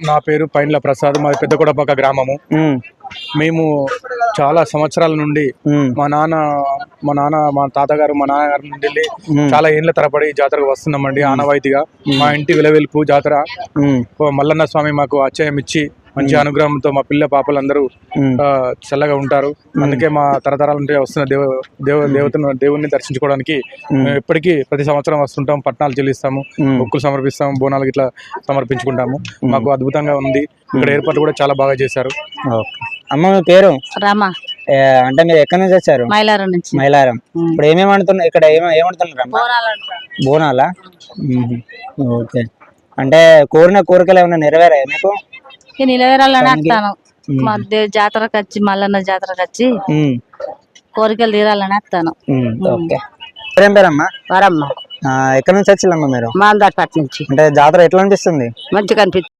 నా పేరు పైన్ల ప్రసాద్, మాది పెద్దకొడపక్క గ్రామము. మేము చాలా సంవత్సరాల నుండి మా తాతగారు మా నాన్నగారి నుండి చాలా ఏళ్ల తరబడి జాతరకు వస్తున్నామండి ఆనవాయితీగా. మా ఇంటి విలవెల్పు జాతర. మల్లన్న స్వామి మాకు అచ్చయం ఇచ్చి మంచి అనుగ్రహంతో మా పిల్ల పాపలందరూ చల్లగా ఉంటారు. అందుకే మా తరతరాల నుండి వస్తున్న దేవుణ్ణి దర్శించుకోవడానికి మేము ఎప్పటికీ ప్రతి సంవత్సరం వస్తుంటాం. పట్నాలు చెల్లిస్తాము, మొక్కులు సమర్పిస్తాము, బోనాలు ఇట్లా సమర్పించుకుంటాము. మాకు అద్భుతంగా ఉంది. ఇక్కడ ఏర్పాట్లు కూడా చాలా బాగా చేశారు. అమ్మ మీ పేరు? రామా. అంటే మీరు ఎక్కడి నుంచి వచ్చారు? మైలారం నుంచి. మైలారం. ఇప్పుడు ఏమేమి వండుతున్నారు ఇక్కడ? ఏమంటున్నారు? బోనాలా? ఓకే. అంటే కోరిన కోరికలు ఏమైనా నెరవేరాయి మీకు? నిలవేరాలని వస్తాను. మా జాతరకు వచ్చి మల్లన్న జాతరకు వచ్చి కోరికలు తీరాలని వస్తాను. ఏం పేరమ్మా? వరమ్మ. ఎక్కడి నుంచి వచ్చిల్లమ్మా మీరు? మాందాపట్నం నుంచి. అంటే జాతర ఎట్లా అనిపిస్తుంది? మంచిగా అనిపిస్తుంది.